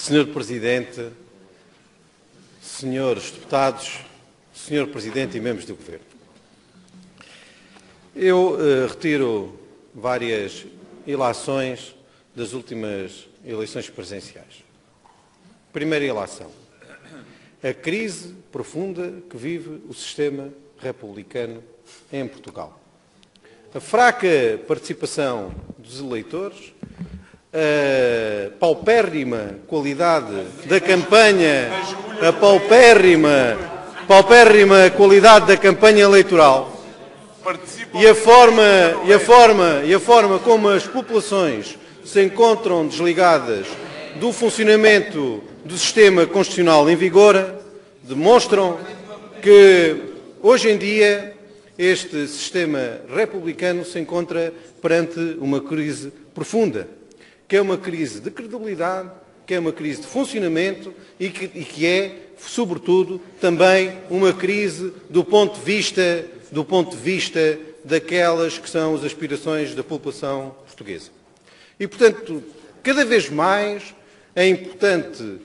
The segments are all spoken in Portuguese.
Senhor Presidente, Senhores Deputados, Senhor Presidente e membros do Governo. Eu retiro várias ilações das últimas eleições presidenciais. Primeira ilação. A crise profunda que vive o sistema republicano em Portugal. A fraca participação dos eleitores, a paupérrima qualidade da campanha, a paupérrima qualidade da campanha eleitoral e a forma como as populações se encontram desligadas do funcionamento do sistema constitucional em vigor demonstram que hoje em dia este sistema republicano se encontra perante uma crise profunda, que é uma crise de credibilidade, que é uma crise de funcionamento e que é, sobretudo, também uma crise do ponto de vista daquelas que são as aspirações da população portuguesa. E, portanto, cada vez mais é importante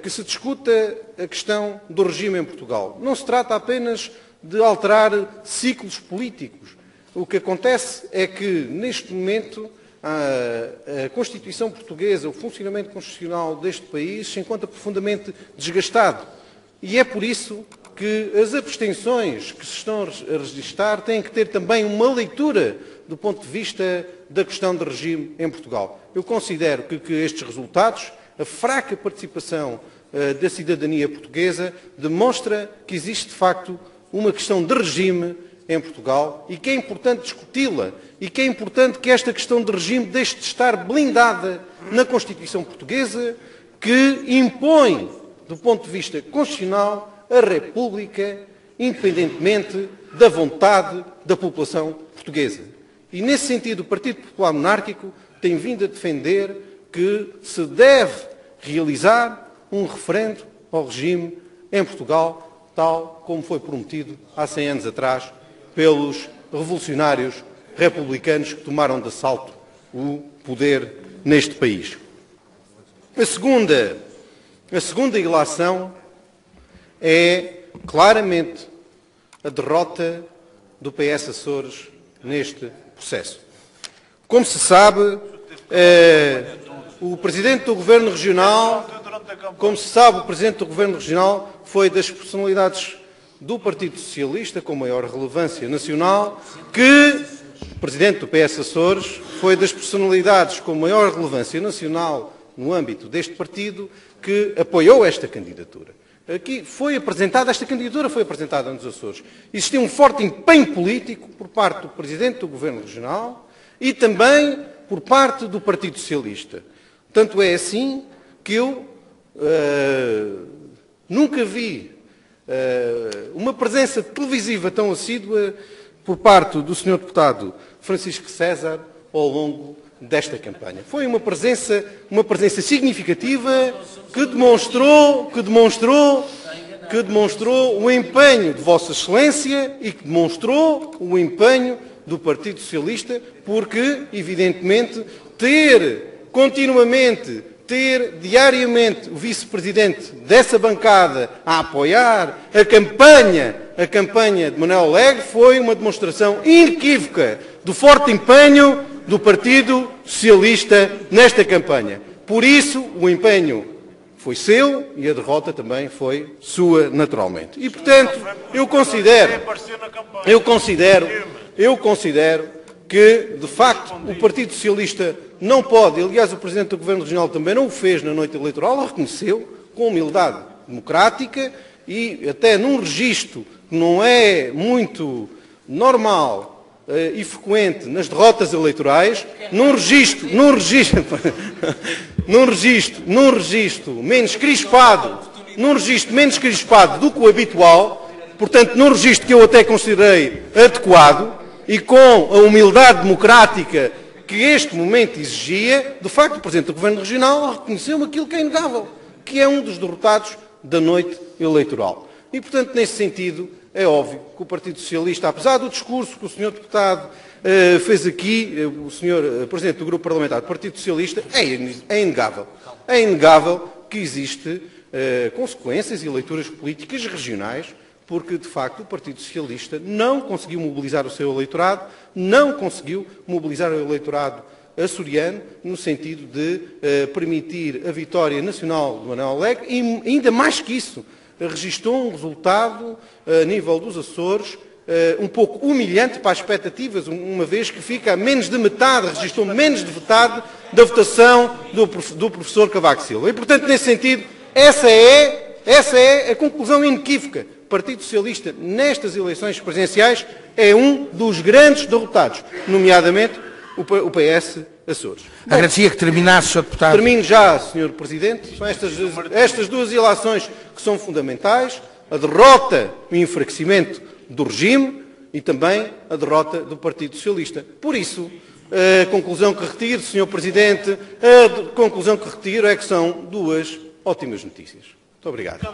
que se discuta a questão do regime em Portugal. Não se trata apenas de alterar ciclos políticos. O que acontece é que, neste momento, a Constituição portuguesa, o funcionamento constitucional deste país se encontra profundamente desgastado. E é por isso que as abstenções que se estão a registrar têm que ter também uma leitura do ponto de vista da questão do regime em Portugal. Eu considero que estes resultados, a fraca participação da cidadania portuguesa, demonstra que existe, de facto, uma questão de regime em Portugal e que é importante discuti-la e que é importante que esta questão de regime deixe de estar blindada na Constituição portuguesa, que impõe, do ponto de vista constitucional, a República, independentemente da vontade da população portuguesa. E, nesse sentido, o Partido Popular Monárquico tem vindo a defender que se deve realizar um referendo ao regime em Portugal, tal como foi prometido há 100 anos atrás pelos revolucionários republicanos que tomaram de assalto o poder neste país. A segunda ilação é claramente a derrota do PS Açores neste processo. Como se sabe, o Presidente do Governo Regional, foi das personalidades do Partido Socialista com maior relevância nacional, o Presidente do PS Açores foi das personalidades com maior relevância nacional no âmbito deste partido que apoiou esta candidatura. Esta candidatura foi apresentada nos Açores. Existiu um forte empenho político por parte do Presidente do Governo Regional e também por parte do Partido Socialista. Tanto é assim que eu nunca vi uma presença televisiva tão assídua por parte do Sr. Deputado Francisco César ao longo desta campanha. Foi uma presença significativa que demonstrou o empenho de Vossa Excelência e que demonstrou o empenho do Partido Socialista, porque, evidentemente, ter diariamente o Vice-Presidente dessa bancada a apoiar a campanha de Manuel Alegre foi uma demonstração inequívoca do forte empenho do Partido Socialista nesta campanha. Por isso, o empenho foi seu e a derrota também foi sua, naturalmente. E, portanto, eu considero que, de facto, o Partido Socialista não pode, aliás, o Presidente do Governo Regional também não o fez na noite eleitoral, reconheceu com humildade democrática e até num registro que não é muito normal e frequente nas derrotas eleitorais, num registro menos crispado do que o habitual, portanto, num registro que eu até considerei adequado e com a humildade democrática que este momento exigia, de facto, o Presidente do Governo Regional reconheceu aquilo que é inegável, que é um dos derrotados da noite eleitoral. E, portanto, nesse sentido, é óbvio que o Partido Socialista, apesar do discurso que o Sr. Deputado fez aqui, o Sr. Presidente do Grupo Parlamentar do Partido Socialista, é inegável é inegável que existe consequências e leituras políticas regionais, porque, de facto, o Partido Socialista não conseguiu mobilizar o seu eleitorado, não conseguiu mobilizar o eleitorado açoriano, no sentido de permitir a vitória nacional do Manuel Alegre e, ainda mais que isso, registrou um resultado, a nível dos Açores, um pouco humilhante para as expectativas, uma vez que fica a menos de metade, registrou menos de metade da votação do professor Cavaco Silva. E, portanto, nesse sentido, essa é a conclusão inequívoca. O Partido Socialista, nestas eleições presidenciais, é um dos grandes derrotados, nomeadamente o PS Açores. Agradecia que terminasse, Sr. Deputado. Termino já, Sr. Presidente. São estas duas ilações que são fundamentais. A derrota e o enfraquecimento do regime e também a derrota do Partido Socialista. Por isso, a conclusão que retiro, Sr. Presidente, a conclusão que retiro é que são duas ótimas notícias. Muito obrigado.